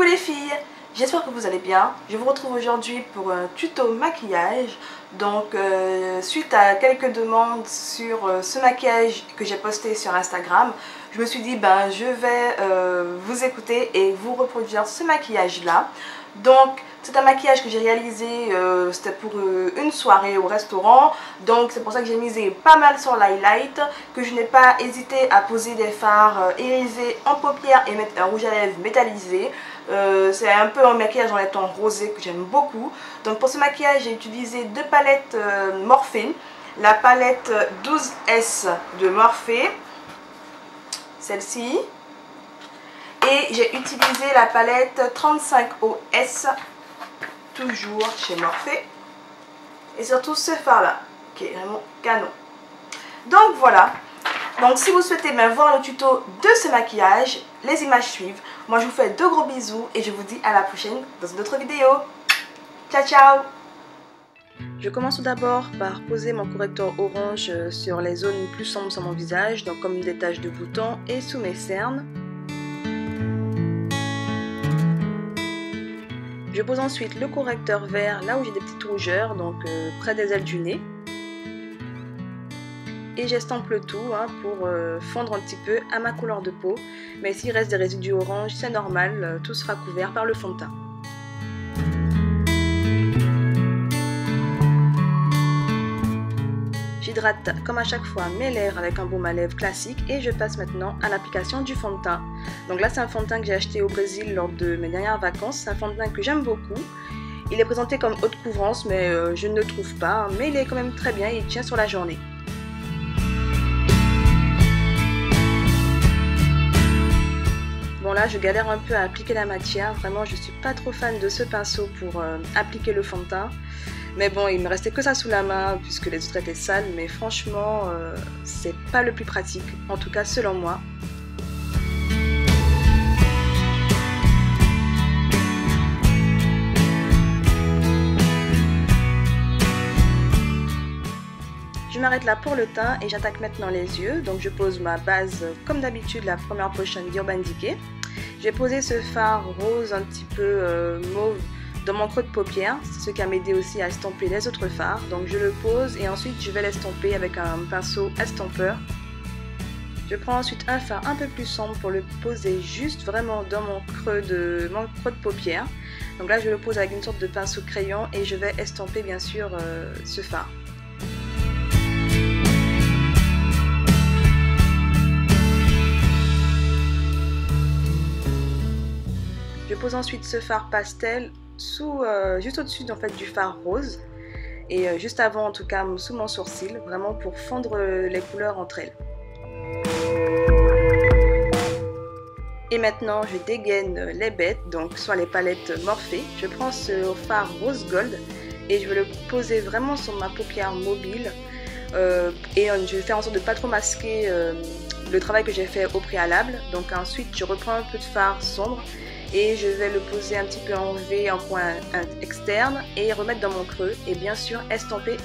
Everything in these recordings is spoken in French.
les filles, j'espère que vous allez bien. Je vous retrouve aujourd'hui pour un tuto maquillage. Donc suite à quelques demandes sur ce maquillage que j'ai posté sur Instagram, je me suis dit je vais vous écouter et vous reproduire ce maquillage là. Donc c'est un maquillage que j'ai réalisé, c'était pour une soirée au restaurant. Donc c'est pour ça que j'ai misé pas mal sur l'highlight, que je n'ai pas hésité à poser des fards irisés en paupières et mettre un rouge à lèvres métallisé. C'est un peu un maquillage en étant rosé que j'aime beaucoup. Donc pour ce maquillage j'ai utilisé deux palettes Morphe. La palette 12S de Morphe, celle-ci. Et j'ai utilisé la palette 35OS, toujours chez Morphe. Et surtout ce fard là, qui est vraiment canon. Donc voilà. Donc si vous souhaitez voir le tuto de ce maquillage, les images suivent. Moi je vous fais de gros bisous et je vous dis à la prochaine dans une autre vidéo. Ciao ciao. Je commence tout d'abord par poser mon correcteur orange sur les zones plus sombres sur mon visage, donc comme des taches de boutons et sous mes cernes. Je pose ensuite le correcteur vert là où j'ai des petites rougeurs, donc près des ailes du nez. Et j'estompe le tout pour fondre un petit peu à ma couleur de peau. Mais s'il reste des résidus orange, c'est normal, tout sera couvert par le fond de teint. J'hydrate comme à chaque fois mes lèvres avec un baume à lèvres classique et je passe maintenant à l'application du fond de teint. Donc là c'est un fond de teint que j'ai acheté au Brésil lors de mes dernières vacances. C'est un fond de teint que j'aime beaucoup. Il est présenté comme haute couvrance mais je ne le trouve pas. Mais il est quand même très bien et il tient sur la journée. Bon là je galère un peu à appliquer la matière. Vraiment je suis pas trop fan de ce pinceau pour appliquer le fond de teint. Mais bon, il me restait que ça sous la main puisque les autres étaient sales, mais franchement, c'est pas le plus pratique, en tout cas selon moi. Je m'arrête là pour le teint et j'attaque maintenant les yeux. Donc je pose ma base comme d'habitude, la première potion d'Urban Decay. J'ai posé ce fard rose un petit peu mauve dans mon creux de paupière, c'est ce qui a m'aidé aussi à estomper les autres fards. Donc je le pose et ensuite je vais l'estomper avec un pinceau estompeur. Je prends ensuite un fard un peu plus sombre pour le poser juste vraiment dans mon creux de paupière. Donc là je le pose avec une sorte de pinceau crayon et je vais estomper bien sûr ce fard. Je pose ensuite ce fard pastel juste au-dessus du fard rose et juste avant en tout cas sous mon sourcil, vraiment pour fondre les couleurs entre elles. Et maintenant je dégaine les bêtes, donc soit les palettes Morphe. Je prends ce fard rose gold et je vais le poser vraiment sur ma paupière mobile et je vais faire en sorte de pas trop masquer le travail que j'ai fait au préalable. Donc ensuite je reprends un peu de fard sombre et je vais le poser un petit peu en V en coin externe et remettre dans mon creux et bien sûr estomper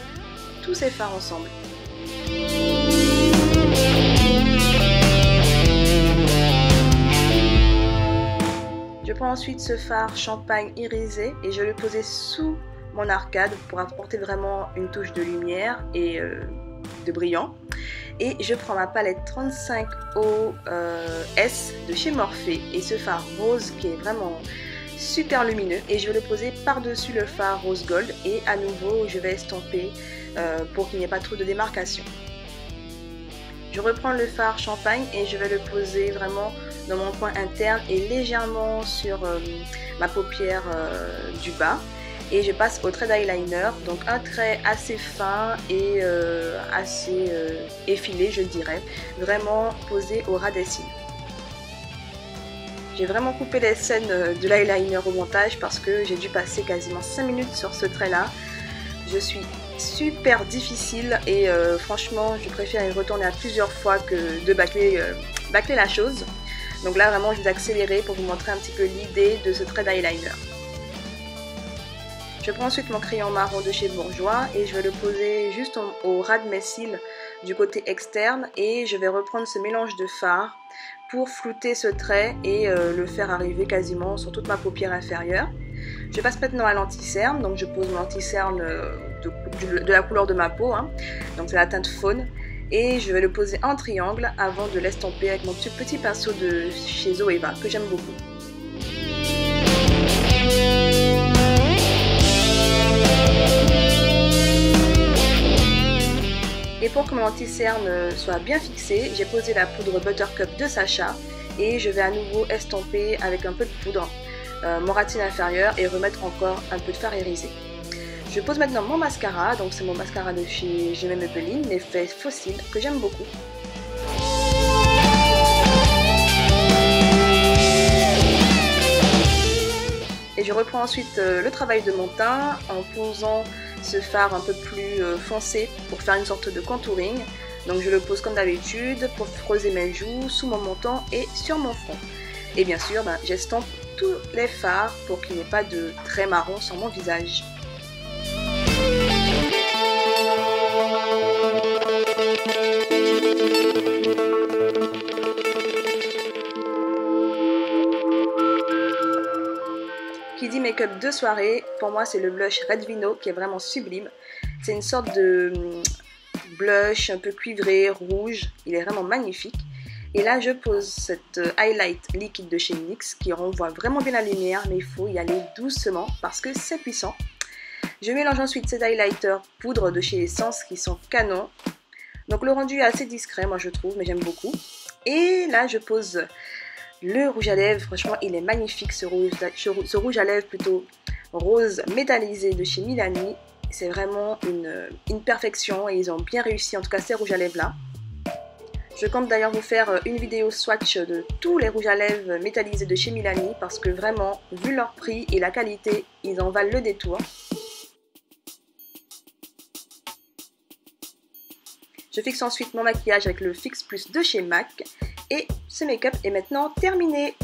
tous ces fards ensemble. Je prends ensuite ce fard champagne irisé et je vais le poser sous mon arcade pour apporter vraiment une touche de lumière et de brillant. Et je prends ma palette 35OS de chez Morphe et ce fard rose qui est vraiment super lumineux et je vais le poser par-dessus le fard rose gold et à nouveau je vais estomper pour qu'il n'y ait pas trop de démarcation. Je reprends le fard champagne et je vais le poser vraiment dans mon coin interne et légèrement sur ma paupière du bas. Et je passe au trait d'eyeliner, donc un trait assez fin et assez effilé je dirais, vraiment posé au ras des cils. J'ai vraiment coupé les scènes de l'eyeliner au montage parce que j'ai dû passer quasiment 5 minutes sur ce trait là. Je suis super difficile et franchement je préfère y retourner à plusieurs fois que de bâcler la chose. Donc là vraiment je vais accélérer pour vous montrer un petit peu l'idée de ce trait d'eyeliner. Je prends ensuite mon crayon marron de chez Bourjois et je vais le poser juste au ras de mes cils du côté externe et je vais reprendre ce mélange de fard pour flouter ce trait et le faire arriver quasiment sur toute ma paupière inférieure. Je passe maintenant à l'anti-cerne, donc je pose mon anti-cerne de la couleur de ma peau, hein. Donc c'est la teinte faune, et je vais le poser en triangle avant de l'estomper avec mon petit pinceau de chez Zoeva que j'aime beaucoup. Et pour que mon anti-cerne soit bien fixé, j'ai posé la poudre Buttercup de Sacha et je vais à nouveau estomper avec un peu de poudre mon ratine inférieur et remettre encore un peu de fard irisé. Je pose maintenant mon mascara, donc c'est mon mascara de chez G.M. Maybelline, l'effet fossile, que j'aime beaucoup. Et je reprends ensuite le travail de mon teint en posant ce fard un peu plus foncé pour faire une sorte de contouring. Donc je le pose comme d'habitude pour creuser mes joues, sous mon menton et sur mon front. Et bien sûr, j'estompe tous les fards pour qu'il n'y ait pas de traits marrons sur mon visage. Qui dit make-up de soirée, pour moi c'est le blush Red Vino qui est vraiment sublime. C'est une sorte de blush un peu cuivré, rouge, il est vraiment magnifique. Et là je pose cette highlight liquide de chez NYX qui renvoie vraiment bien la lumière, mais il faut y aller doucement parce que c'est puissant. Je mélange ensuite cet highlighter poudre de chez Essence qui sont canons. Donc le rendu est assez discret moi je trouve, mais j'aime beaucoup. Et là je pose le rouge à lèvres, franchement il est magnifique ce rouge à lèvres plutôt rose métallisé de chez Milani. C'est vraiment une perfection et ils ont bien réussi en tout cas ces rouges à lèvres là. Je compte d'ailleurs vous faire une vidéo swatch de tous les rouges à lèvres métallisés de chez Milani parce que vraiment, vu leur prix et la qualité, ils en valent le détour. Je fixe ensuite mon maquillage avec le Fix Plus de chez MAC et ce make-up est maintenant terminé.